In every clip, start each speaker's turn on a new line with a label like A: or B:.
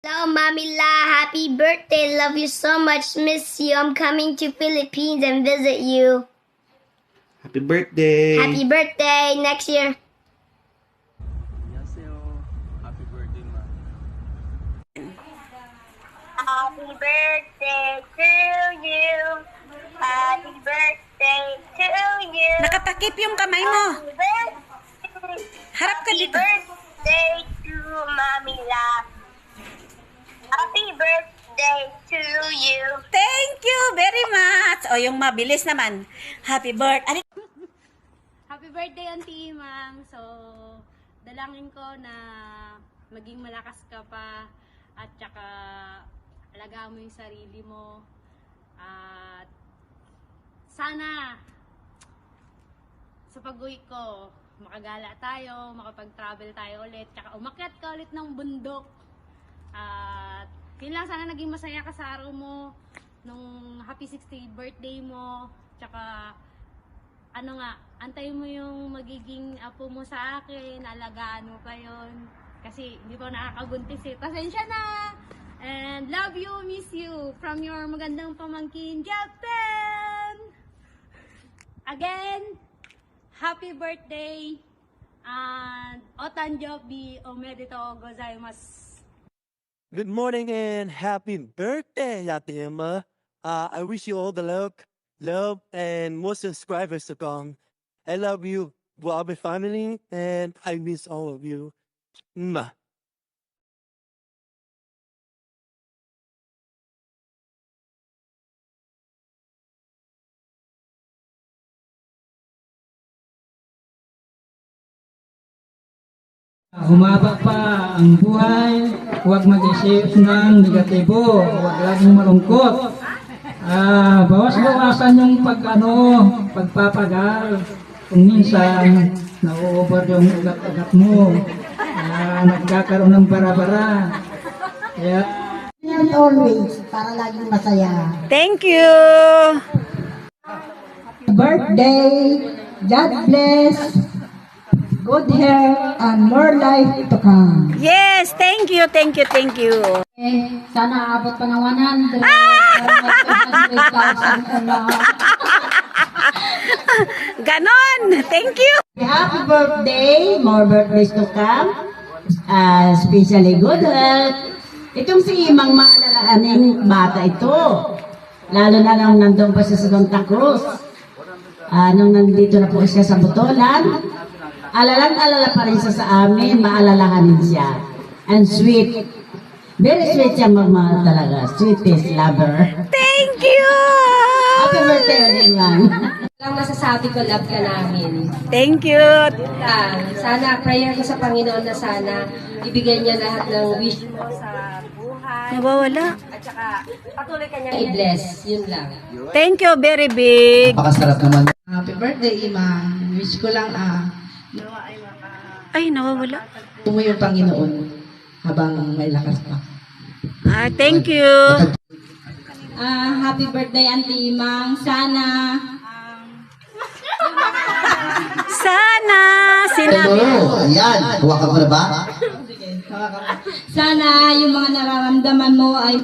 A: Hello, Mommy La. Happy birthday. Love you so much. Miss you. I'm coming to Philippines and visit you.
B: Happy birthday!
A: Happy birthday next year.
C: 안녕하세요. Happy birthday, ma.
A: Happy birthday to you. Happy birthday to you.
D: Nakatakip yung kamay mo.
A: Happy birthday.
D: Harap ka
A: Happy
D: dito.
A: birthday to Mommy La. Happy birthday to you.
D: Thank you very much. O, yung mabilis naman. Happy birthday.
E: Happy birthday, Auntie Imang. So, dalangin ko na maging malakas ka pa at saka alagaan mo yung sarili mo. At sana sa pag-uwi ko, makagala tayo, makapag-travel tayo ulit, tsaka umakyat ka ulit ng bundok. At yun lang, sana naging masaya ka sa araw mo, nung happy 60th birthday mo, tsaka ano nga, antayin mo yung magiging apo mo sa akin, alagaan mo pa yun. Kasi hindi pa nakakabuntis eh. Pasensya na! And love you, miss you, from your magandang pamangkin, Japan! Again, happy birthday! And otanjobi omedetou gozaimasu.
F: Good morning and happy birthday, Ate Emma. I wish you all the love, and more subscribers to come. I love you, Bobby family, and I miss all of you. Mwah.
G: Humaba pa ang buhay, huwag mag-isip ng negatibo, huwag laging malungkot. Bawas-bawasan yung pagpapagal. Kung minsan, nauubod yung ugat-ugat mo, nagkakaroon ng bara-bara. Kaya,
H: always, para laging masaya.
D: Thank you.
H: Birthday, God bless, good health, and more life to come.
D: Yes, thank you, thank you, thank you.
H: Sana abot pa ng 100. Para may 100,000 na.
D: Ganon, thank you.
H: Happy birthday, more birthdays to come. Especially good health. Itong si Imang maalalahaning bata ito. Lalo na nang nandun pa siya sa Santa Cruz. Nung nandito na po siya sa Butolan, alalang-alala pa rin siya sa amin, maalalahanin siya. And sweet. Very sweet siyang magmahal talaga. Sweetest lover.
D: Thank you.
H: Happy birthday, Imang.
I: Lang masasabi ko, love ka namin.
D: Thank you.
I: Sana, prayer ko sa Panginoon na sana ibigay niya lahat ng wish mo
E: Sa buhay.
D: Nawawala.
E: At saka patuloy ka niya
I: i-bless. Yun lang.
D: Thank you, very big.
C: Napakasarap naman.
H: Happy birthday, Imang. Wish ko lang
D: Ay, nawawala.
H: mo yung Panginoon habang may lakas pa.
D: Thank you.
I: Happy birthday, Auntie Imang. Sana
D: Sinabi.
C: Ayan. Huwag mo na ba?
I: sana yung mga nararamdaman mo ay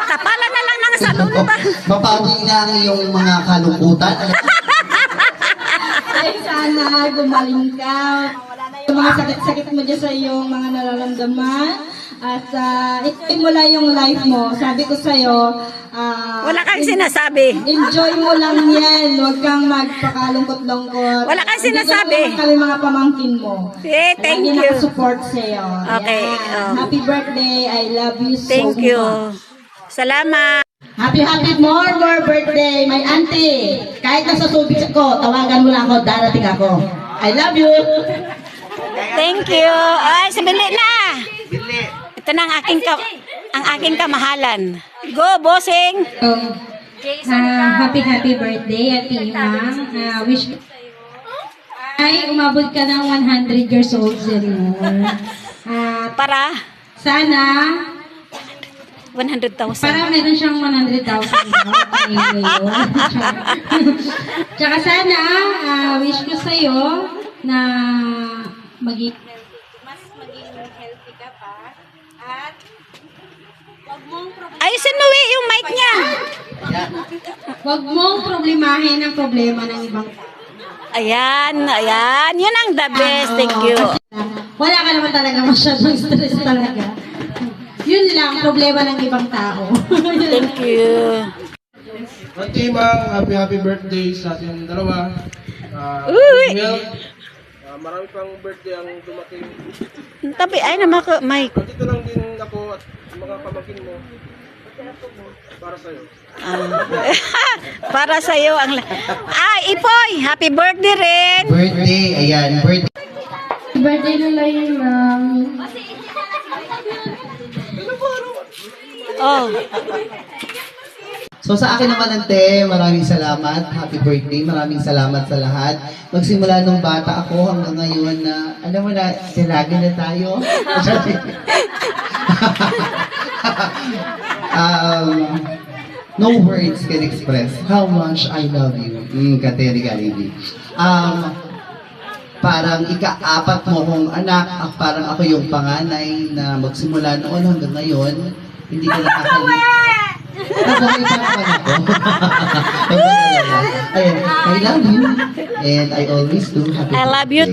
D: Tapalan na lang ng salon ba?
C: Mapawi na ang iyong mga kalungkutan.
I: ay sana gumaling ka. Yung mga sakit-sakit mo dyan sa iyong mga nararamdaman. At ituloy mo lang yung life mo. Sabi ko sa'yo,
D: Wala kang sinasabi.
I: enjoy mo lang yan. Huwag kang magpakalungkot-lungkot.
D: Wala kang sinasabi.
I: Nandiyan naman kami mga pamangkin mo.
D: Thank
I: Lagi
D: you.
I: nakasupport sa'yo.
D: Okay,
I: Yan.
D: oh.
I: Happy birthday. I love you so
D: Thank you.
I: much.
D: Salamat.
H: Happy more birthday, my auntie. Kahit nasa tubig ako, tawagan mo lang ako, darating ako. I love you.
D: Thank you. Ay, sabili na. Ito na ang aking kamahalan. Go, bossing.
I: Happy birthday, Ate Imang. Wish ko ay umabot ka ng 100 years old din mo.
D: Para
I: Sana
D: 100,000.
I: para meron siyang 100,000 ngayon. Tsaka sana wish ko sa'yo na maging
E: healthy ka pa. At wag mong
D: Ayusin mo, yung mic niya.
I: Huwag mong problemahin ang problema ng ibang tao.
D: Ayan. Yun ang the best. Thank you.
I: Wala ka naman talaga masyadong stress talaga. Yun lang, problema ng ibang tao.
D: Thank you.
J: Auntie Mang, happy birthday sa ating dalawa.
D: Uy!
J: Marami pang birthday ang dumating.
D: Tabi, ay naman ko, mic.
J: Dito lang din ako at mga pamangkin mo. Para sa'yo.
D: Para sa'yo ang... Ipoy! Happy birthday rin!
C: Birthday, ayan, birthday.
A: Birthday na lang yun, Ma'am.
D: Oh.
C: So sa akin naman, ante, maraming salamat. Happy birthday. Maraming salamat sa lahat. Magsimula nung bata ako hanggang ngayon na, alam mo na, silagin na tayo. No words can express how much I love you. Kateri Galibi. Parang ika-apat mo kong anak, parang ako yung panganay na magsimula noon hanggang ngayon, hindi ko nakakalimutan. Nabuhay pa naman ako. Ayun, I love you and I always do. Happy
D: I love you